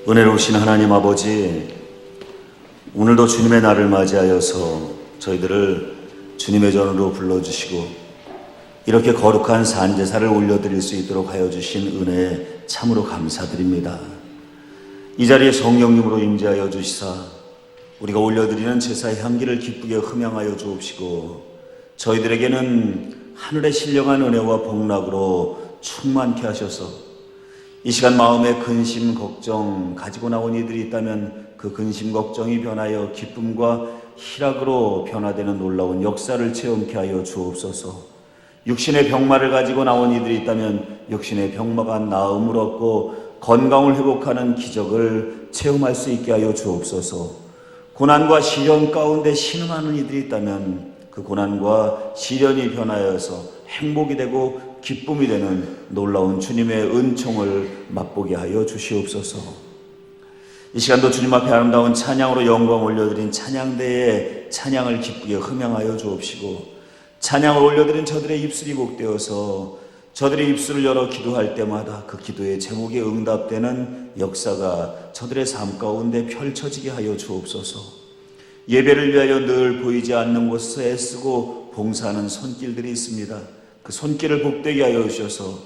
은혜로우신 하나님 아버지, 오늘도 주님의 날을 맞이하여서 저희들을 주님의 전으로 불러주시고 이렇게 거룩한 산제사를 올려드릴 수 있도록 하여 주신 은혜에 참으로 감사드립니다. 이 자리에 성령님으로 임재하여 주시사 우리가 올려드리는 제사의 향기를 기쁘게 흠양하여 주옵시고 저희들에게는 하늘의 신령한 은혜와 복락으로 충만케 하셔서 이 시간 마음에 근심, 걱정 가지고 나온 이들이 있다면 그 근심, 걱정이 변하여 기쁨과 희락으로 변화되는 놀라운 역사를 체험케 하여 주옵소서. 육신의 병마를 가지고 나온 이들이 있다면 육신의 병마가 나음을 얻고 건강을 회복하는 기적을 체험할 수 있게 하여 주옵소서. 고난과 시련 가운데 신음하는 이들이 있다면 그 고난과 시련이 변하여서 행복이 되고 기쁨이 되는 놀라운 주님의 은총을 맛보게 하여 주시옵소서. 이 시간도 주님 앞에 아름다운 찬양으로 영광 올려드린 찬양대에 찬양을 기쁘게 흠양하여 주옵시고 찬양을 올려드린 저들의 입술이 복되어서 저들의 입술을 열어 기도할 때마다 그 기도의 제목에 응답되는 역사가 저들의 삶 가운데 펼쳐지게 하여 주옵소서. 예배를 위하여 늘 보이지 않는 곳에서 애쓰고 봉사하는 손길들이 있습니다. 그 손길을 복되게 하여 주셔서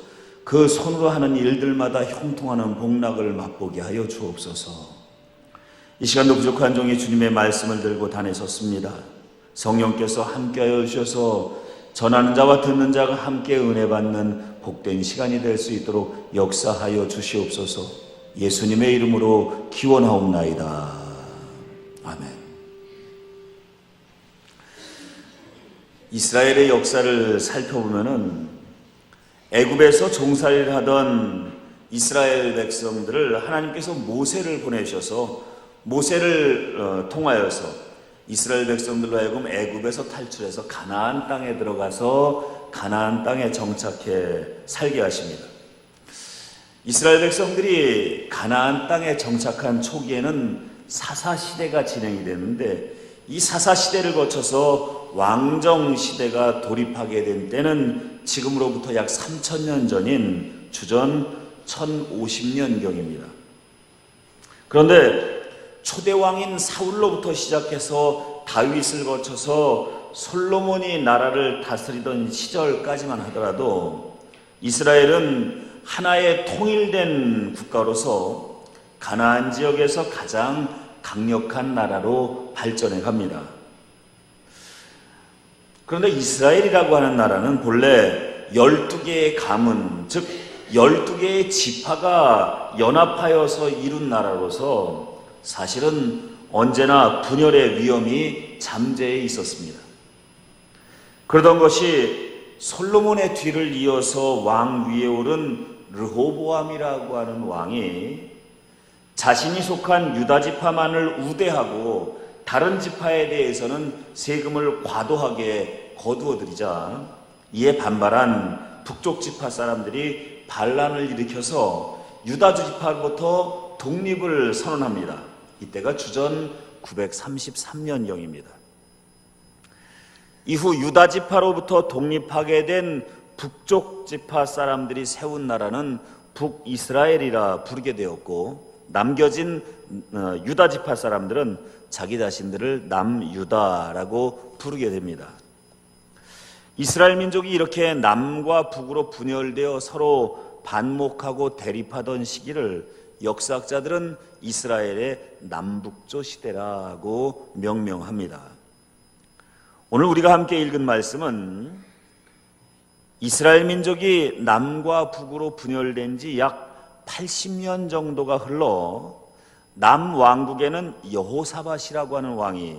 그 손으로 하는 일들마다 형통하는 복락을 맛보게 하여 주옵소서. 이 시간도 부족한 종이 주님의 말씀을 들고 단에 섰습니다. 성령께서 함께하여 주셔서 전하는 자와 듣는 자가 함께 은혜 받는 복된 시간이 될 수 있도록 역사하여 주시옵소서. 예수님의 이름으로 기원하옵나이다. 아멘. 이스라엘의 역사를 살펴보면은 애굽에서 종살이를 하던 이스라엘 백성들을 하나님께서 모세를 보내셔서 모세를 통하여서 이스라엘 백성들로 하여금 애굽에서 탈출해서 가나안 땅에 들어가서 가나안 땅에 정착해 살게 하십니다. 이스라엘 백성들이 가나안 땅에 정착한 초기에는 사사시대가 진행이 됐는데 이 사사시대를 거쳐서 왕정시대가 돌입하게 된 때는 지금으로부터 약 3000년 전인 주전 1050년경입니다. 그런데 초대왕인 사울로부터 시작해서 다윗을 거쳐서 솔로몬이 나라를 다스리던 시절까지만 하더라도 이스라엘은 하나의 통일된 국가로서 가나안 지역에서 가장 강력한 나라로 발전해 갑니다. 그런데 이스라엘이라고 하는 나라는 본래 12개의 가문, 즉 12개의 지파가 연합하여서 이룬 나라로서 사실은 언제나 분열의 위험이 잠재해 있었습니다. 그러던 것이 솔로몬의 뒤를 이어서 왕 위에 오른 르호보암이라고 하는 왕이 자신이 속한 유다 지파만을 우대하고 다른 지파에 대해서는 세금을 과도하게 거두어들이자 이에 반발한 북쪽 지파 사람들이 반란을 일으켜서 유다 지파로부터 독립을 선언합니다. 이때가 주전 933년경입니다. 이후 유다 지파로부터 독립하게 된 북쪽 지파 사람들이 세운 나라는 북이스라엘이라 부르게 되었고 남겨진 유다 지파 사람들은 자기 자신들을 남유다라고 부르게 됩니다. 이스라엘 민족이 이렇게 남과 북으로 분열되어 서로 반목하고 대립하던 시기를 역사학자들은 이스라엘의 남북조 시대라고 명명합니다. 오늘 우리가 함께 읽은 말씀은 이스라엘 민족이 남과 북으로 분열된 지 약 80년 정도가 흘러 남왕국에는 여호사밧이라고 하는 왕이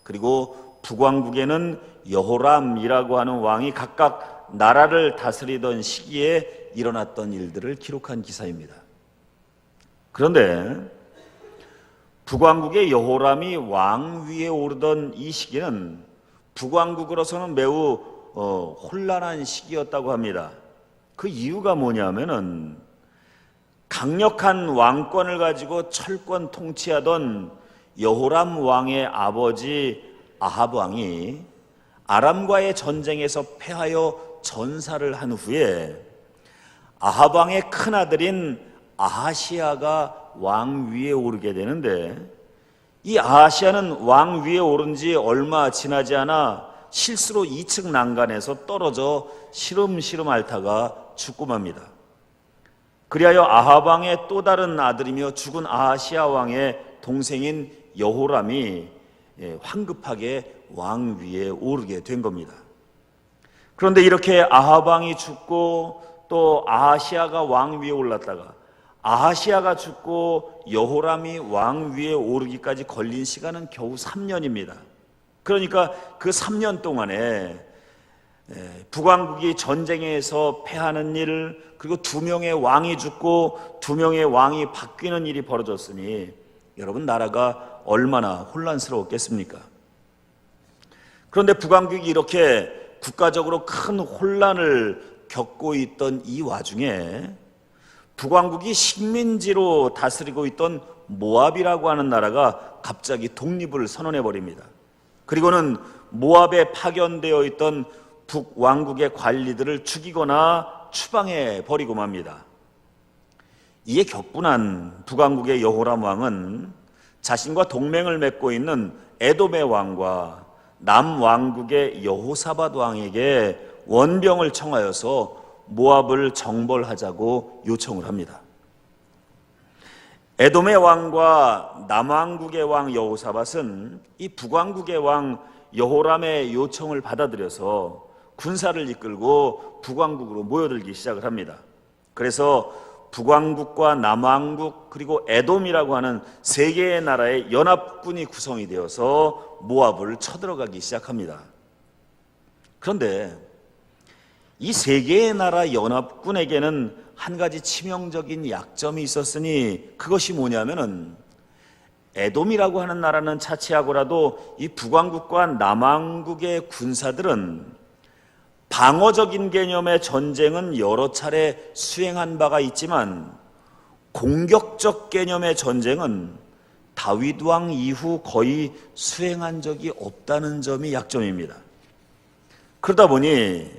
그리고 북왕국에는 여호람이라고 하는 왕이 각각 나라를 다스리던 시기에 일어났던 일들을 기록한 기사입니다. 그런데 북왕국의 여호람이 왕 위에 오르던 이 시기는 북왕국으로서는 매우 혼란한 시기였다고 합니다. 그 이유가 뭐냐면은 강력한 왕권을 가지고 철권 통치하던 여호람 왕의 아버지 아합 왕이 아람과의 전쟁에서 패하여 전사를 한 후에 아합 왕의 큰아들인 아하시야가 왕 위에 오르게 되는데, 이 아하시아는 왕 위에 오른 지 얼마 지나지 않아 실수로 2층 난간에서 떨어져 시름시름 앓다가 죽고 맙니다. 그리하여 아합 왕의 또 다른 아들이며 죽은 아하시아 왕의 동생인 여호람이 황급하게 왕 위에 오르게 된 겁니다. 그런데 이렇게 아합 왕이 죽고 또 아하시아가 왕 위에 올랐다가 아하시아가 죽고 여호람이 왕 위에 오르기까지 걸린 시간은 겨우 3년입니다. 그러니까 그 3년 동안에 북왕국이 전쟁에서 패하는 일, 그리고 2명의 왕이 죽고 2명의 왕이 바뀌는 일이 벌어졌으니 여러분, 나라가 얼마나 혼란스러웠겠습니까? 그런데 북왕국이 이렇게 국가적으로 큰 혼란을 겪고 있던 이 와중에 북왕국이 식민지로 다스리고 있던 모압이라고 하는 나라가 갑자기 독립을 선언해 버립니다. 그리고는 모압에 파견되어 있던 북왕국의 관리들을 죽이거나 추방해 버리고 맙니다. 이에 격분한 북왕국의 여호람 왕은 자신과 동맹을 맺고 있는 에돔의 왕과 남왕국의 여호사밧 왕에게 원병을 청하여서 모압을 정벌하자고 요청을 합니다. 에돔의 왕과 남왕국의 왕 여호사밧은 이 북왕국의 왕 여호람의 요청을 받아들여서 군사를 이끌고 북왕국으로 모여들기 시작을 합니다. 그래서 북왕국과 남왕국 그리고 에돔이라고 하는 3개의 나라의 연합군이 구성이 되어서 모압을 쳐들어가기 시작합니다. 그런데 이 3개의 나라 연합군에게는 한 가지 치명적인 약점이 있었으니, 그것이 뭐냐면은 에돔이라고 하는 나라는 차치하고라도 이 북왕국과 남왕국의 군사들은 방어적인 개념의 전쟁은 여러 차례 수행한 바가 있지만 공격적 개념의 전쟁은 다윗 왕 이후 거의 수행한 적이 없다는 점이 약점입니다. 그러다 보니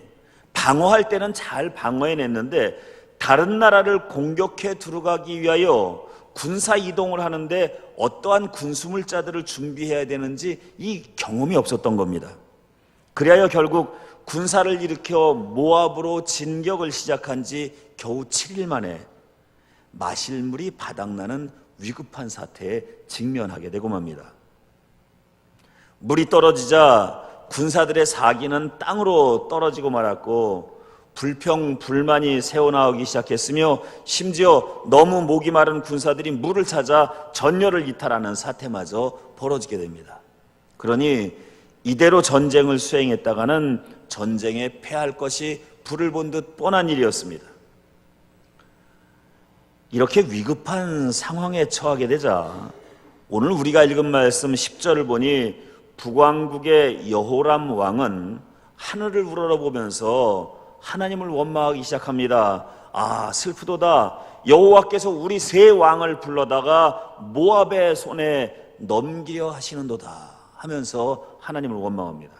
방어할 때는 잘 방어해냈는데 다른 나라를 공격해 들어가기 위하여 군사 이동을 하는데 어떠한 군수물자들을 준비해야 되는지 이 경험이 없었던 겁니다. 그리하여 결국 군사를 일으켜 모압으로 진격을 시작한 지 겨우 7일 만에 마실 물이 바닥나는 위급한 사태에 직면하게 되고 맙니다. 물이 떨어지자 군사들의 사기는 땅으로 떨어지고 말았고 불평, 불만이 새어나오기 시작했으며 심지어 너무 목이 마른 군사들이 물을 찾아 전열을 이탈하는 사태마저 벌어지게 됩니다. 그러니 이대로 전쟁을 수행했다가는 전쟁에 패할 것이 불을 본 듯 뻔한 일이었습니다. 이렇게 위급한 상황에 처하게 되자 오늘 우리가 읽은 말씀 10절을 보니 북왕국의 여호람 왕은 하늘을 우러러보면서 하나님을 원망하기 시작합니다. 아, 슬프도다. 여호와께서 우리 3 왕을 불러다가 모압의 손에 넘기려 하시는도다 하면서 하나님을 원망합니다.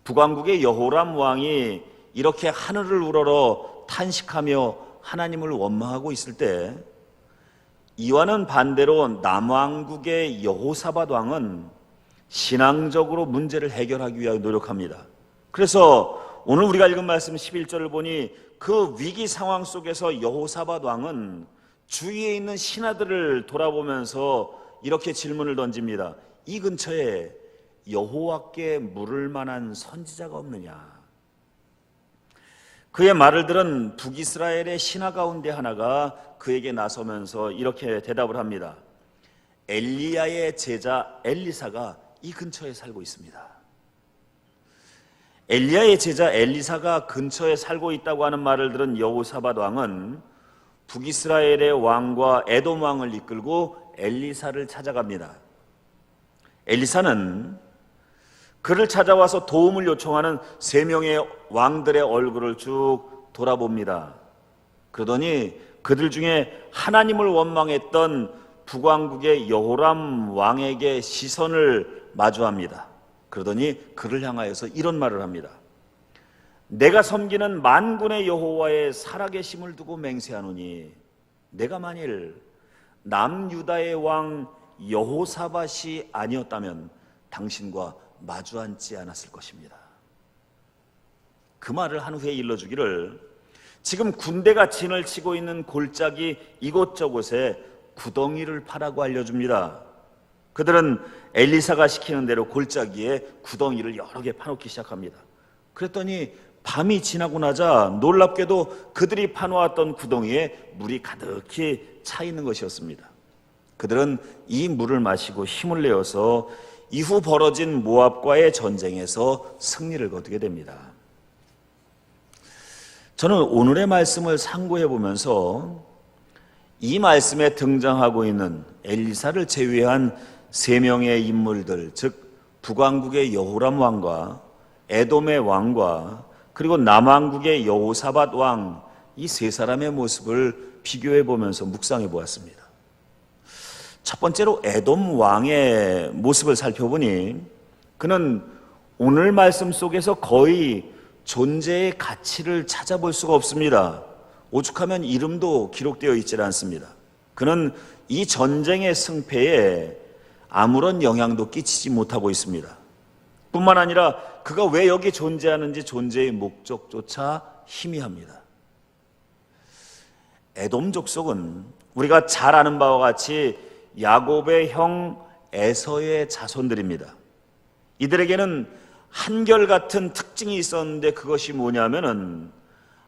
북왕국의 여호람 왕이 이렇게 하늘을 우러러 탄식하며 하나님을 원망하고 있을 때, 이와는 반대로 남왕국의 여호사밧 왕은 신앙적으로 문제를 해결하기 위하여 노력합니다. 그래서 오늘 우리가 읽은 말씀 11절을 보니 그 위기 상황 속에서 여호사밧 왕은 주위에 있는 신하들을 돌아보면서 이렇게 질문을 던집니다. 이 근처에 여호와께 물을 만한 선지자가 없느냐? 그의 말을 들은 북이스라엘의 신하 가운데 하나가 그에게 나서면서 이렇게 대답을 합니다. 엘리야의 제자 엘리사가 이 근처에 살고 있습니다. 엘리야의 제자 엘리사가 근처에 살고 있다고 하는 말을 들은 여호사밧 왕은 북이스라엘의 왕과 에돔 왕을 이끌고 엘리사를 찾아갑니다. 엘리사는 그를 찾아와서 도움을 요청하는 3명의 왕들의 얼굴을 쭉 돌아봅니다. 그러더니 그들 중에 하나님을 원망했던 북왕국의 여호람 왕에게 시선을 마주합니다. 그러더니 그를 향하여서 이런 말을 합니다. 내가 섬기는 만군의 여호와의 살아계심을 두고 맹세하노니 내가 만일 남유다의 왕 여호사밧이 아니었다면 당신과 마주 앉지 않았을 것입니다. 그 말을 한 후에 일러주기를, 지금 군대가 진을 치고 있는 골짜기 이곳저곳에 구덩이를 파라고 알려줍니다. 그들은 엘리사가 시키는 대로 골짜기에 구덩이를 여러 개 파놓기 시작합니다. 그랬더니 밤이 지나고 나자 놀랍게도 그들이 파놓았던 구덩이에 물이 가득히 차 있는 것이었습니다. 그들은 이 물을 마시고 힘을 내어서 이후 벌어진 모압과의 전쟁에서 승리를 거두게 됩니다. 저는 오늘의 말씀을 상고해 보면서 이 말씀에 등장하고 있는 엘리사를 제외한 세 명의 인물들, 즉 북왕국의 여호람 왕과 에돔의 왕과 그리고 남왕국의 여호사밧 왕, 이 세 사람의 모습을 비교해 보면서 묵상해 보았습니다. 첫 번째로 에돔 왕의 모습을 살펴보니 그는 오늘 말씀 속에서 거의 존재의 가치를 찾아볼 수가 없습니다. 오죽하면 이름도 기록되어 있지 않습니다. 그는 이 전쟁의 승패에 아무런 영향도 끼치지 못하고 있습니다. 뿐만 아니라 그가 왜 여기 존재하는지 존재의 목적조차 희미합니다. 에돔 족속은 우리가 잘 아는 바와 같이 야곱의 형 에서의 자손들입니다. 이들에게는 한결같은 특징이 있었는데 그것이 뭐냐면은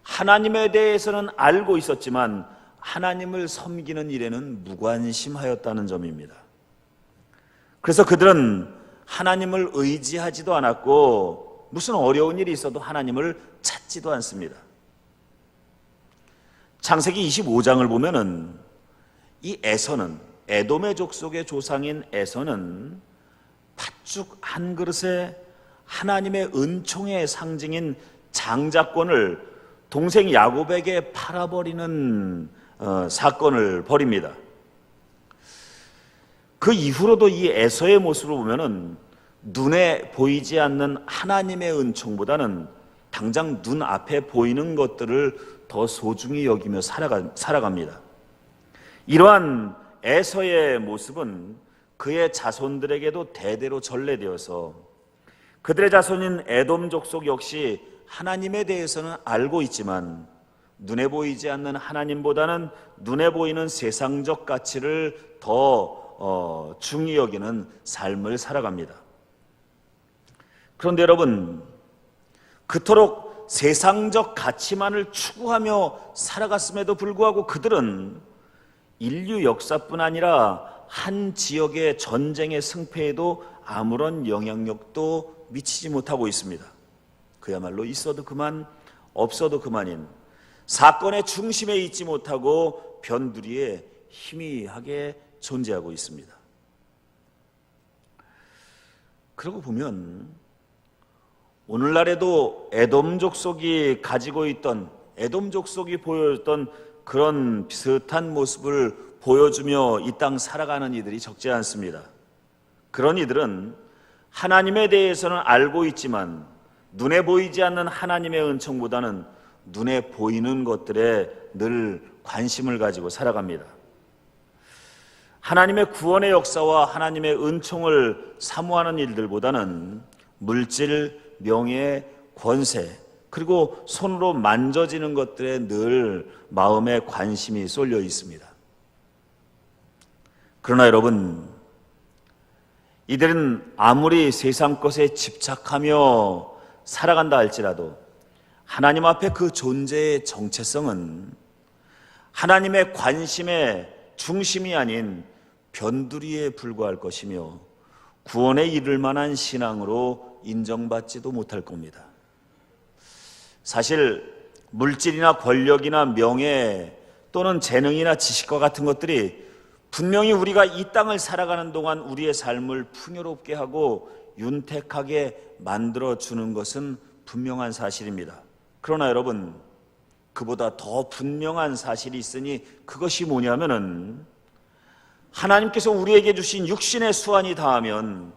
하나님에 대해서는 알고 있었지만 하나님을 섬기는 일에는 무관심하였다는 점입니다. 그래서 그들은 하나님을 의지하지도 않았고 무슨 어려운 일이 있어도 하나님을 찾지도 않습니다. 창세기 25장을 보면은 이 에서는, 에돔의 족속의 조상인 에서는 팥죽 한 그릇에 하나님의 은총의 상징인 장자권을 동생 야곱에게 팔아버리는 사건을 벌입니다. 그 이후로도 이 에서의 모습을 보면은 눈에 보이지 않는 하나님의 은총보다는 당장 눈 앞에 보이는 것들을 더 소중히 여기며 살아갑니다. 이러한 에서의 모습은 그의 자손들에게도 대대로 전래되어서 그들의 자손인 에돔 족속 역시 하나님에 대해서는 알고 있지만 눈에 보이지 않는 하나님보다는 눈에 보이는 세상적 가치를 더 중히 여기는 삶을 살아갑니다. 그런데 여러분, 그토록 세상적 가치만을 추구하며 살아갔음에도 불구하고 그들은 인류 역사뿐 아니라 한 지역의 전쟁의 승패에도 아무런 영향력도 미치지 못하고 있습니다. 그야말로 있어도 그만, 없어도 그만인 사건의 중심에 있지 못하고 변두리에 희미하게 존재하고 있습니다. 그러고 보면 오늘날에도 에돔 족속이 가지고 있던, 에돔 족속이 보여줬던 그런 비슷한 모습을 보여주며 이 땅 살아가는 이들이 적지 않습니다. 그런 이들은 하나님에 대해서는 알고 있지만 눈에 보이지 않는 하나님의 은총보다는 눈에 보이는 것들에 늘 관심을 가지고 살아갑니다. 하나님의 구원의 역사와 하나님의 은총을 사모하는 일들보다는 물질, 명예, 권세, 그리고 손으로 만져지는 것들에 늘 마음에 관심이 쏠려 있습니다. 그러나 여러분, 이들은 아무리 세상 것에 집착하며 살아간다 할지라도 하나님 앞에 그 존재의 정체성은 하나님의 관심의 중심이 아닌 변두리에 불과할 것이며 구원에 이를 만한 신앙으로 인정받지도 못할 겁니다. 사실 물질이나 권력이나 명예 또는 재능이나 지식과 같은 것들이 분명히 우리가 이 땅을 살아가는 동안 우리의 삶을 풍요롭게 하고 윤택하게 만들어주는 것은 분명한 사실입니다. 그러나 여러분, 그보다 더 분명한 사실이 있으니 그것이 뭐냐면은 하나님께서 우리에게 주신 육신의 수완이 닿으면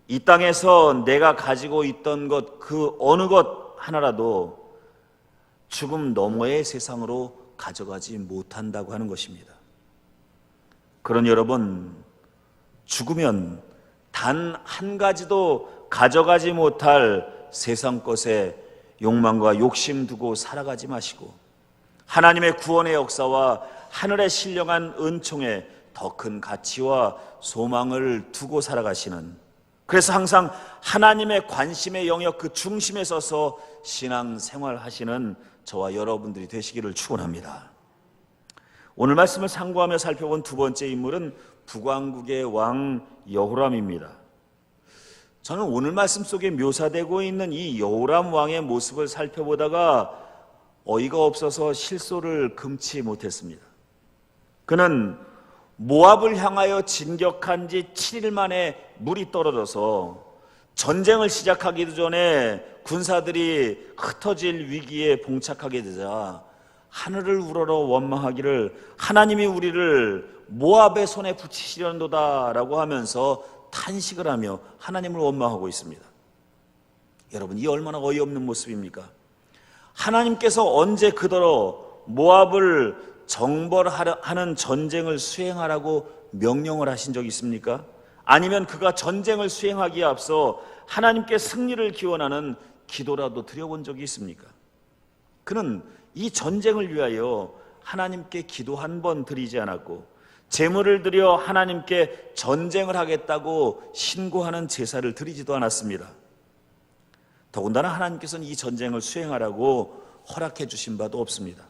이 땅에서 내가 가지고 있던 것, 그 어느 것 하나라도 죽음 너머의 세상으로 가져가지 못한다고 하는 것입니다. 그러니 여러분, 죽으면 단 한 가지도 가져가지 못할 세상 것에 욕망과 욕심 두고 살아가지 마시고 하나님의 구원의 역사와 하늘의 신령한 은총에 더 큰 가치와 소망을 두고 살아가시는, 그래서 항상 하나님의 관심의 영역 그 중심에 서서 신앙생활 하시는 저와 여러분들이 되시기를 축원합니다. 오늘 말씀을 상고하며 살펴본 두 번째 인물은 북왕국의 왕 여호람입니다. 저는 오늘 말씀 속에 묘사되고 있는 이 여호람 왕의 모습을 살펴보다가 어이가 없어서 실소를 금치 못했습니다. 그는 모압을 향하여 진격한 지 7일 만에 물이 떨어져서 전쟁을 시작하기도 전에 군사들이 흩어질 위기에 봉착하게 되자 하늘을 우러러 원망하기를 하나님이 우리를 모압의 손에 붙이시려는도다 라고 하면서 탄식을 하며 하나님을 원망하고 있습니다. 여러분, 이 얼마나 어이없는 모습입니까? 하나님께서 언제 그더러 모압을 정벌하는 전쟁을 수행하라고 명령을 하신 적이 있습니까? 아니면 그가 전쟁을 수행하기에 앞서 하나님께 승리를 기원하는 기도라도 드려본 적이 있습니까? 그는 이 전쟁을 위하여 하나님께 기도 한 번 드리지 않았고 제물을 드려 하나님께 전쟁을 하겠다고 신고하는 제사를 드리지도 않았습니다. 더군다나 하나님께서는 이 전쟁을 수행하라고 허락해 주신 바도 없습니다.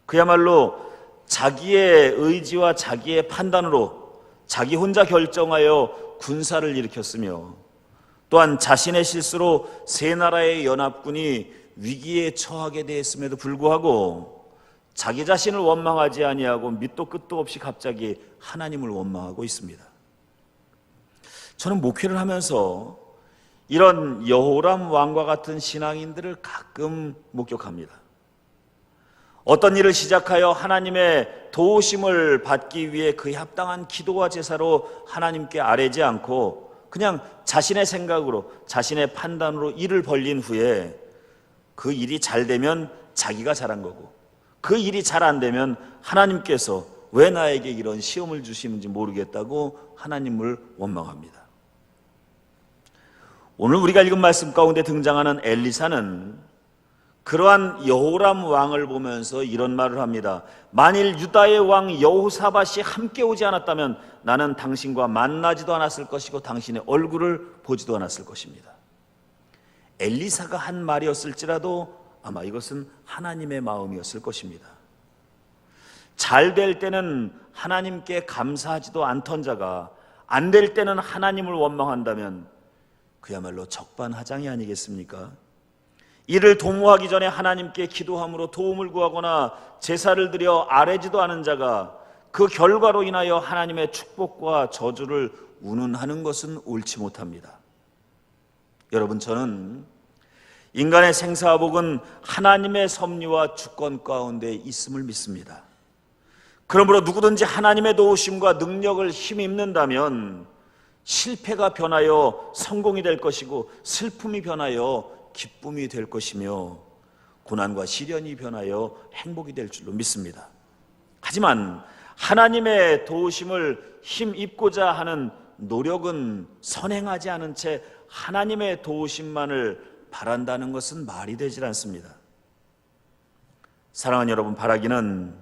그야말로 자기의 의지와 자기의 판단으로 자기 혼자 결정하여 군사를 일으켰으며 또한 자신의 실수로 세 나라의 연합군이 위기에 처하게 되었음에도 불구하고 자기 자신을 원망하지 아니하고 밑도 끝도 없이 갑자기 하나님을 원망하고 있습니다. 저는 목회를 하면서 이런 여호람 왕과 같은 신앙인들을 가끔 목격합니다. 어떤 일을 시작하여 하나님의 도우심을 받기 위해 그에 합당한 기도와 제사로 하나님께 아뢰지 않고 그냥 자신의 생각으로 자신의 판단으로 일을 벌린 후에 그 일이 잘 되면 자기가 잘한 거고 그 일이 잘 안 되면 하나님께서 왜 나에게 이런 시험을 주시는지 모르겠다고 하나님을 원망합니다. 오늘 우리가 읽은 말씀 가운데 등장하는 엘리사는 그러한 여호람 왕을 보면서 이런 말을 합니다. 만일 유다의 왕 여호사밧이 함께 오지 않았다면 나는 당신과 만나지도 않았을 것이고 당신의 얼굴을 보지도 않았을 것입니다. 엘리사가 한 말이었을지라도 아마 이것은 하나님의 마음이었을 것입니다. 잘 될 때는 하나님께 감사하지도 않던 자가 안 될 때는 하나님을 원망한다면 그야말로 적반하장이 아니겠습니까? 이를 도모하기 전에 하나님께 기도함으로 도움을 구하거나 제사를 드려 아뢰지도 않은 자가 그 결과로 인하여 하나님의 축복과 저주를 운운하는 것은 옳지 못합니다. 여러분, 저는 인간의 생사복은 하나님의 섭리와 주권 가운데 있음을 믿습니다. 그러므로 누구든지 하나님의 도우심과 능력을 힘입는다면 실패가 변하여 성공이 될 것이고 슬픔이 변하여 기쁨이 될 것이며 고난과 시련이 변하여 행복이 될 줄로 믿습니다. 하지만 하나님의 도우심을 힘입고자 하는 노력은 선행하지 않은 채 하나님의 도우심만을 바란다는 것은 말이 되질 않습니다. 사랑하는 여러분, 바라기는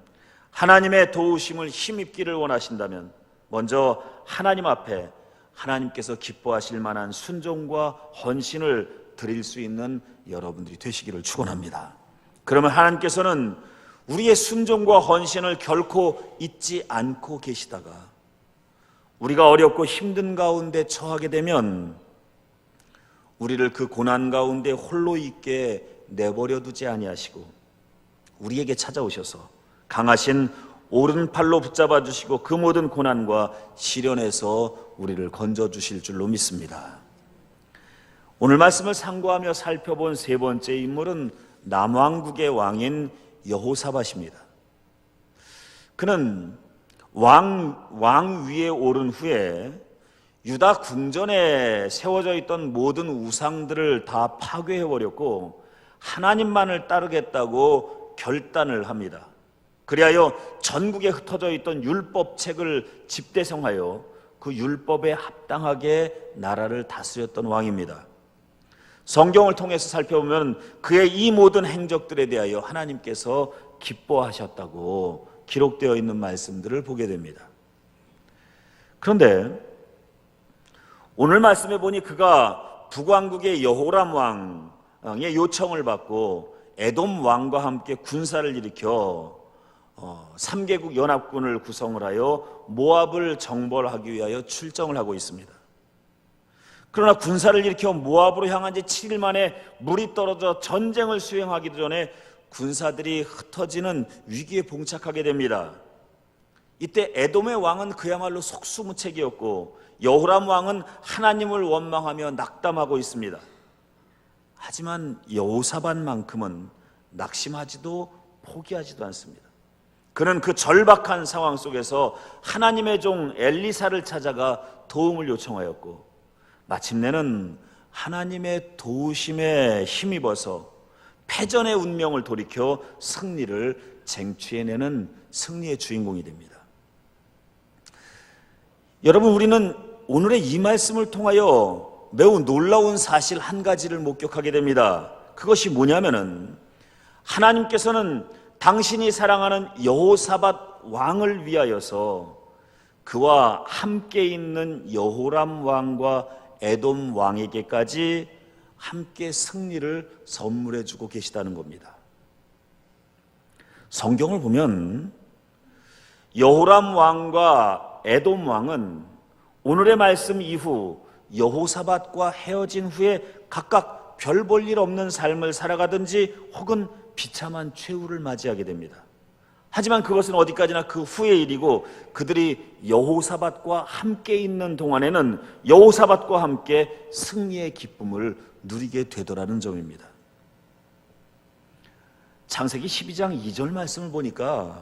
하나님의 도우심을 힘입기를 원하신다면 먼저 하나님 앞에 하나님께서 기뻐하실 만한 순종과 헌신을 드릴 수 있는 여러분들이 되시기를 축원합니다. 그러면 하나님께서는 우리의 순종과 헌신을 결코 잊지 않고 계시다가 우리가 어렵고 힘든 가운데 처하게 되면 우리를 그 고난 가운데 홀로 있게 내버려 두지 아니하시고 우리에게 찾아오셔서 강하신 오른팔로 붙잡아 주시고 그 모든 고난과 시련에서 우리를 건져 주실 줄로 믿습니다. 오늘 말씀을 상고하며 살펴본 세 번째 인물은 남왕국의 왕인 여호사밧입니다. 그는 왕 위에 오른 후에 유다 궁전에 세워져 있던 모든 우상들을 다 파괴해버렸고 하나님만을 따르겠다고 결단을 합니다. 그리하여 전국에 흩어져 있던 율법책을 집대성하여 그 율법에 합당하게 나라를 다스렸던 왕입니다. 성경을 통해서 살펴보면 그의 이 모든 행적들에 대하여 하나님께서 기뻐하셨다고 기록되어 있는 말씀들을 보게 됩니다. 그런데 오늘 말씀해 보니 그가 북왕국의 여호람 왕의 요청을 받고 에돔 왕과 함께 군사를 일으켜 3개국 연합군을 구성을 하여 모압을 정벌하기 위하여 출정을 하고 있습니다. 그러나 군사를 일으켜 모압으로 향한 지 7일 만에 물이 떨어져 전쟁을 수행하기도 전에 군사들이 흩어지는 위기에 봉착하게 됩니다. 이때 에돔의 왕은 그야말로 속수무책이었고 여호람 왕은 하나님을 원망하며 낙담하고 있습니다. 하지만 여호사밧만큼은 낙심하지도 포기하지도 않습니다. 그는 그 절박한 상황 속에서 하나님의 종 엘리사를 찾아가 도움을 요청하였고 마침내는 하나님의 도우심에 힘입어서 패전의 운명을 돌이켜 승리를 쟁취해내는 승리의 주인공이 됩니다. 여러분, 우리는 오늘의 이 말씀을 통하여 매우 놀라운 사실 한 가지를 목격하게 됩니다. 그것이 뭐냐면은 하나님께서는 당신이 사랑하는 여호사밧 왕을 위하여서 그와 함께 있는 여호람 왕과 에돔 왕에게까지 함께 승리를 선물해 주고 계시다는 겁니다. 성경을 보면 여호람 왕과 에돔 왕은 오늘의 말씀 이후 여호사밧과 헤어진 후에 각각 별 볼 일 없는 삶을 살아가든지 혹은 비참한 최후를 맞이하게 됩니다. 하지만 그것은 어디까지나 그 후의 일이고 그들이 여호사밧과 함께 있는 동안에는 여호사밧과 함께 승리의 기쁨을 누리게 되더라는 점입니다. 창세기 12장 2절 말씀을 보니까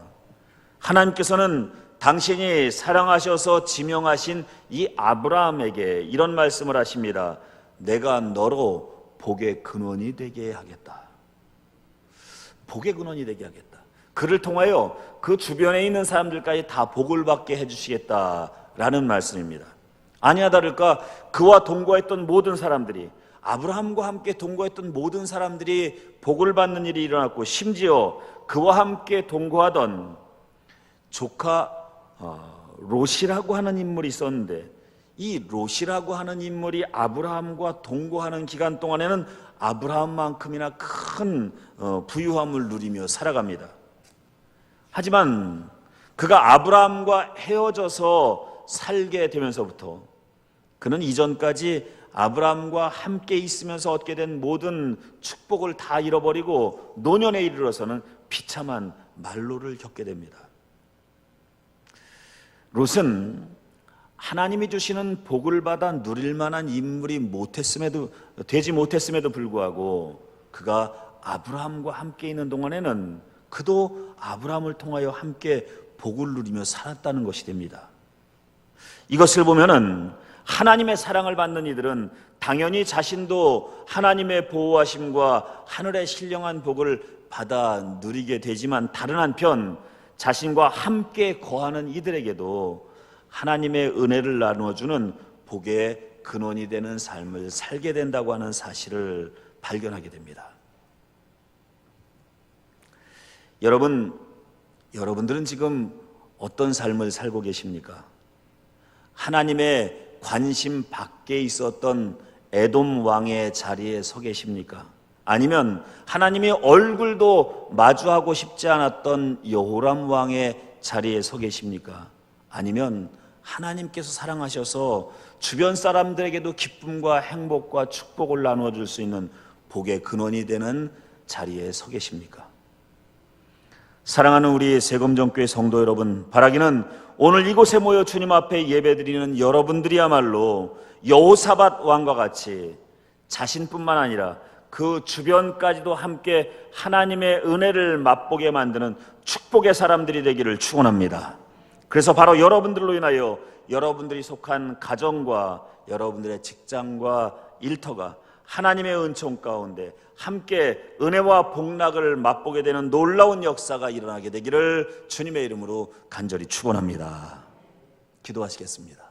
하나님께서는 당신이 사랑하셔서 지명하신 이 아브라함에게 이런 말씀을 하십니다. 내가 너로 복의 근원이 되게 하겠다. 복의 근원이 되게 하겠다. 그를 통하여 그 주변에 있는 사람들까지 다 복을 받게 해주시겠다라는 말씀입니다. 아니나 다를까 그와 동거했던 모든 사람들이, 아브라함과 함께 동거했던 모든 사람들이 복을 받는 일이 일어났고, 심지어 그와 함께 동거하던 조카 롯이라고 하는 인물이 있었는데, 이 롯이라고 하는 인물이 아브라함과 동거하는 기간 동안에는 아브라함만큼이나 큰 부유함을 누리며 살아갑니다. 하지만 그가 아브라함과 헤어져서 살게 되면서부터 그는 이전까지 아브라함과 함께 있으면서 얻게 된 모든 축복을 다 잃어버리고 노년에 이르러서는 비참한 말로를 겪게 됩니다. 롯은 하나님이 주시는 복을 받아 누릴 만한 인물이 되지 못했음에도 불구하고 그가 아브라함과 함께 있는 동안에는 그도 아브라함을 통하여 함께 복을 누리며 살았다는 것이 됩니다. 이것을 보면은 하나님의 사랑을 받는 이들은 당연히 자신도 하나님의 보호하심과 하늘의 신령한 복을 받아 누리게 되지만, 다른 한편 자신과 함께 거하는 이들에게도 하나님의 은혜를 나누어주는 복의 근원이 되는 삶을 살게 된다고 하는 사실을 발견하게 됩니다. 여러분들은 지금 어떤 삶을 살고 계십니까? 하나님의 관심 밖에 있었던 에돔 왕의 자리에 서 계십니까? 아니면 하나님이 얼굴도 마주하고 싶지 않았던 여호람 왕의 자리에 서 계십니까? 아니면 하나님께서 사랑하셔서 주변 사람들에게도 기쁨과 행복과 축복을 나누어 줄 수 있는 복의 근원이 되는 자리에 서 계십니까? 사랑하는 우리 세금정교회 성도 여러분, 바라기는 오늘 이곳에 모여 주님 앞에 예배드리는 여러분들이야말로 여호사밧 왕과 같이 자신뿐만 아니라 그 주변까지도 함께 하나님의 은혜를 맛보게 만드는 축복의 사람들이 되기를 축원합니다. 그래서 바로 여러분들로 인하여 여러분들이 속한 가정과 여러분들의 직장과 일터가 하나님의 은총 가운데 함께 은혜와 복락을 맛보게 되는 놀라운 역사가 일어나게 되기를 주님의 이름으로 간절히 축원합니다. 기도하시겠습니다.